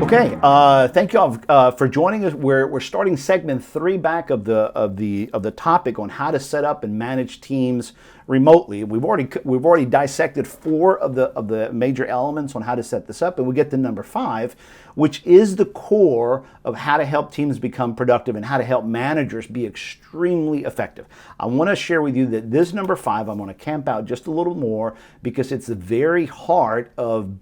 Okay, thank you all for joining us. We're starting segment 3 back of the topic on how to set up and manage teams remotely. We've already dissected 4 of the major elements on how to set this up, and we get to number 5, which is the core of how to help teams become productive and how to help managers be extremely effective. I want to share with you that this number 5, I'm going to camp out just a little more because it's the very heart of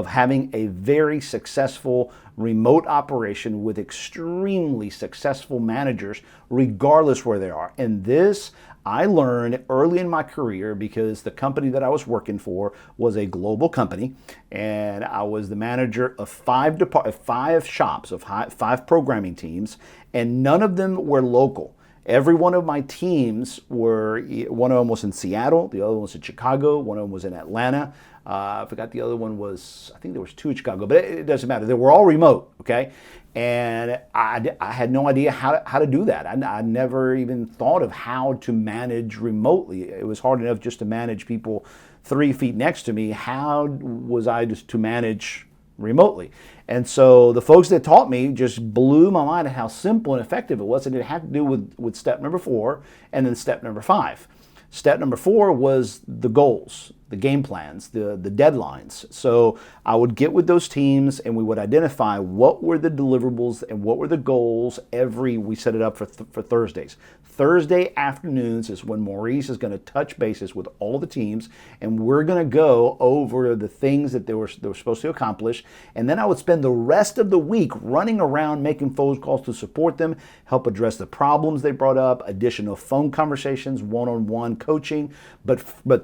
having a very successful remote operation with extremely successful managers, regardless where they are. And this I learned early in my career because the company that I was working for was a global company, and I was the manager of 5 shops, of 5 programming teams, and none of them were local. Every one of my teams one of them was in Seattle, the other one was in Chicago, one of them was in Atlanta. I forgot the other one was, I think there was 2 in Chicago, but it doesn't matter. They were all remote, okay? And I had no idea how to do that. I never even thought of how to manage remotely. It was hard enough just to manage people 3 feet next to me. How was I just to manage remotely? And so the folks that taught me just blew my mind at how simple and effective it was. And it had to do with step number 4 and then step number 5. Step number 4 was the goals, the game plans, the deadlines. So I would get with those teams and we would identify what were the deliverables and what were the goals we set it up for Thursdays. Thursday afternoons is when Maurice is going to touch bases with all the teams, and we're going to go over the things that they were supposed to accomplish. And then I would spend the rest of the week running around making phone calls to support them, help address the problems they brought up, additional phone conversations, one-on-one coaching. But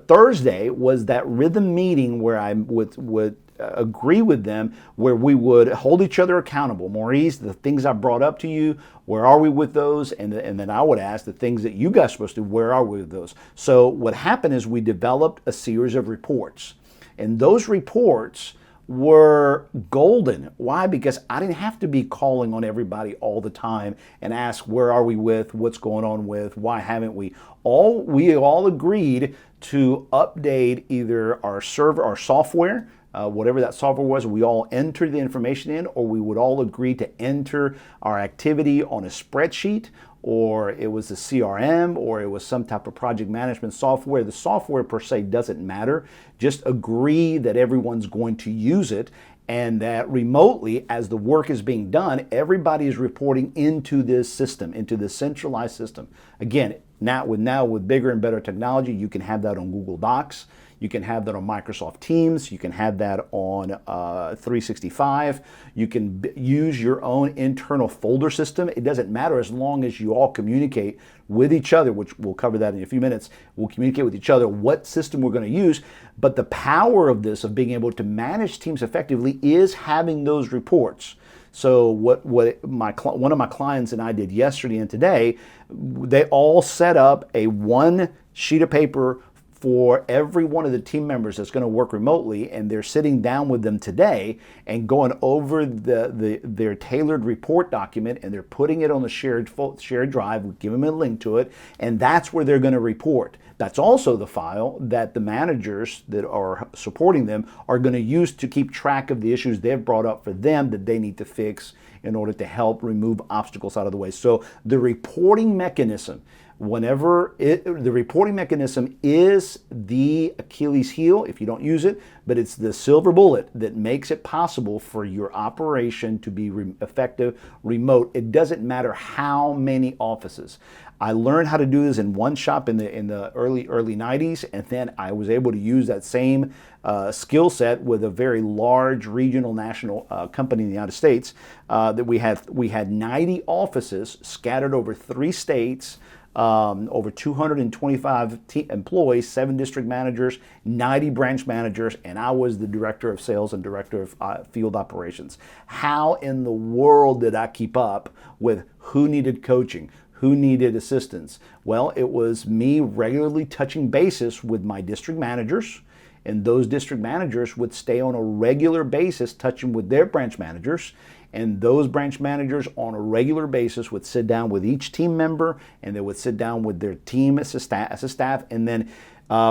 Thursday was that rhythm meeting where I would agree with them, where we would hold each other accountable. Maurice, the things I brought up to you, where are we with those? And then I would ask the things that you guys are supposed to do, where are we with those? So what happened is we developed a series of reports. And those reports were golden. Why? Because I didn't have to be calling on everybody all the time and ask, where are we with, what's going on with, why haven't we? We all agreed to update either our server, our software, whatever that software was, we all entered the information in, or we would all agree to enter our activity on a spreadsheet, or it was a CRM, or it was some type of project management software. The software per se doesn't matter. Just agree that everyone's going to use it, and that remotely, as the work is being done, everybody is reporting into this system, into this centralized system. Again, now with bigger and better technology, you can have that on Google Docs. You can have that on Microsoft Teams. You can have that on 365. You can use your own internal folder system. It doesn't matter as long as you all communicate with each other, which we'll cover that in a few minutes. We'll communicate with each other what system we're going to use. But the power of this, of being able to manage teams effectively, is having those reports. So what one of my clients and I did yesterday and today, they all set up a 1 sheet of paper for every one of the team members that's going to work remotely, and they're sitting down with them today and going over their tailored report document, and they're putting it on the shared drive. We give them a link to it, and that's where they're going to report. That's also the file that the managers that are supporting them are going to use to keep track of the issues they've brought up for them that they need to fix in order to help remove obstacles out of the way. So the reporting mechanism, the reporting mechanism is the Achilles heel if you don't use it, but it's the silver bullet that makes it possible for your operation to be effective remote. It doesn't matter how many offices. I learned how to do this in one shop in the early 90s, and then I was able to use that same skill set with a very large regional national company in the United States. That we had 90 offices scattered over 3 states. Over 225 employees, 7 district managers, 90 branch managers, and I was the director of sales and director of field operations. How in the world did I keep up with who needed coaching, who needed assistance? Well, it was me regularly touching bases with my district managers, and those district managers would stay on a regular basis touching with their branch managers. And those branch managers on a regular basis would sit down with each team member, and they would sit down with their team as a staff. And then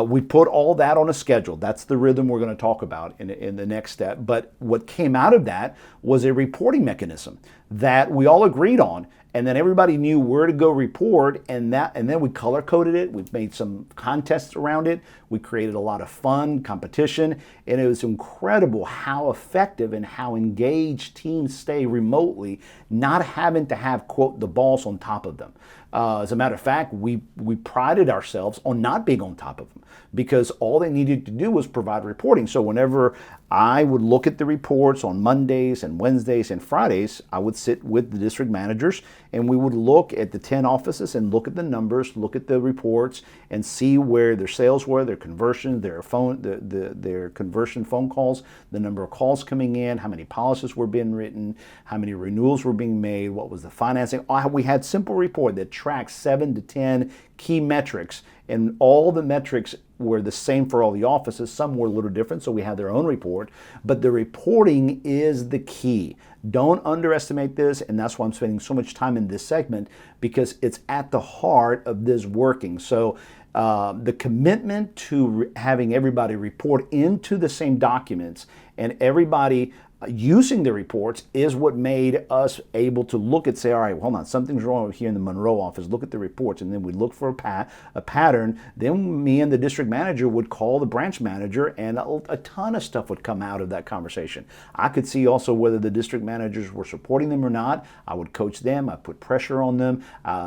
We put all that on a schedule. That's the rhythm we're going to talk about in the next step. But what came out of that was a reporting mechanism that we all agreed on, and then everybody knew where to go report, and then we color coded it. We made some contests around it. We created a lot of fun competition, and it was incredible how effective and how engaged teams stay remotely, not having to have, quote, the boss on top of them. As a matter of fact, we prided ourselves on not being on top of them, because all they needed to do was provide reporting. So whenever I would look at the reports on Mondays and Wednesdays and Fridays, I would sit with the district managers and we would look at the 10 offices and look at the numbers, look at the reports, and see where their sales were, their conversion, their conversion phone calls, the number of calls coming in, how many policies were being written, how many renewals were being made, what was the financing. We had simple report that tracked 7 to 10 key metrics, and all the metrics were the same for all the offices. Some were a little different, so we had their own report, but the reporting is the key. Don't underestimate this, and that's why I'm spending so much time in this segment, because it's at the heart of this working. So the commitment to having everybody report into the same documents and everybody using the reports is what made us able to look at, say, all right, hold on, something's wrong here in the Monroe office. Look at the reports, and then we look for a pattern. Then me and the district manager would call the branch manager, and a ton of stuff would come out of that conversation. I could see also whether the district managers were supporting them or not. I would coach them. I put pressure on them.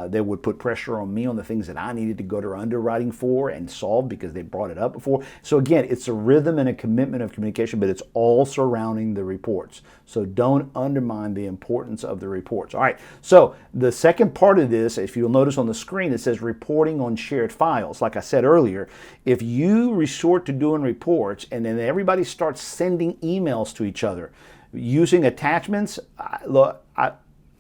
They would put pressure on me on the things that I needed to go to underwriting for and solve because they brought it up before. So again, it's a rhythm and a commitment of communication, but it's all surrounding the reports. So don't undermine the importance of the reports. All right, so the second part of this, if you'll notice on the screen, it says reporting on shared files. Like I said earlier, if you resort to doing reports and then everybody starts sending emails to each other using attachments,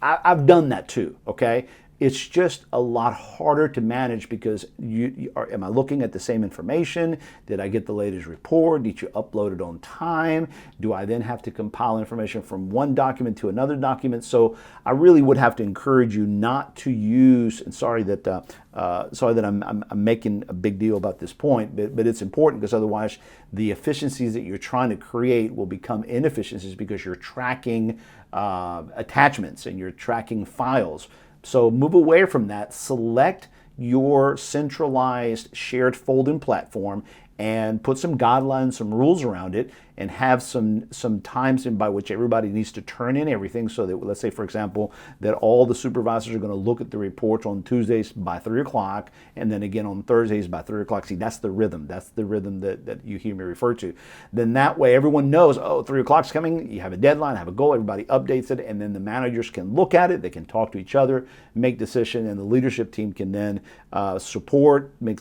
I've done that too, okay? It's just a lot harder to manage because am I looking at the same information? Did I get the latest report? Did you upload it on time? Do I then have to compile information from one document to another document? So I really would have to encourage you not to use, and sorry that I'm making a big deal about this point, but it's important because otherwise the efficiencies that you're trying to create will become inefficiencies because you're tracking attachments and you're tracking files. So move away from that. Select your centralized shared folding platform and put some guidelines, some rules around it, and have some times by which everybody needs to turn in everything so that, let's say, for example, that all the supervisors are going to look at the reports on Tuesdays by 3 o'clock, and then again on Thursdays by 3 o'clock. See, that's the rhythm. That's the rhythm that you hear me refer to. Then that way everyone knows, oh, 3 o'clock's coming, you have a deadline, have a goal, everybody updates it, and then the managers can look at it, they can talk to each other, make decisions, and the leadership team can then support, make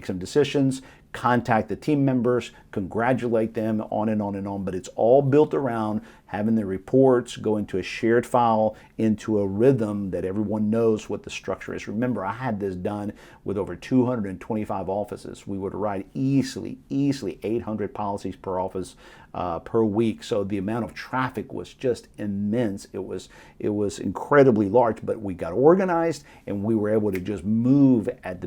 some decisions, contact the team members, congratulate them, on and on and on. But it's all built around having the reports go into a shared file, into a rhythm that everyone knows what the structure is. Remember, I had this done with over 225 offices. We would write easily 800 policies per office per week. So the amount of traffic was just immense. It was incredibly large, but we got organized and we were able to just move at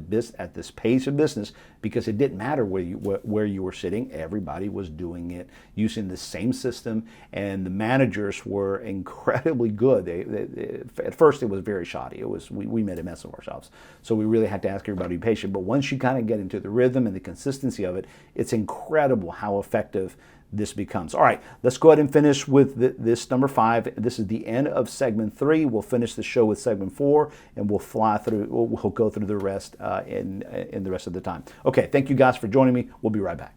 this pace of business because it didn't matter where you were sitting. Everybody was doing it using the same system, and the managers were incredibly good. At first, it was very shoddy. We made a mess of ourselves. So we really had to ask everybody to be patient. But once you kind of get into the rhythm and the consistency of it, it's incredible how effective this becomes. All right, let's go ahead and finish with this number 5. This is the end of segment 3. We'll finish the show with segment 4, and we'll fly through. We'll go through the rest in the rest of the time. Okay, thank you guys for joining me. We'll be right back.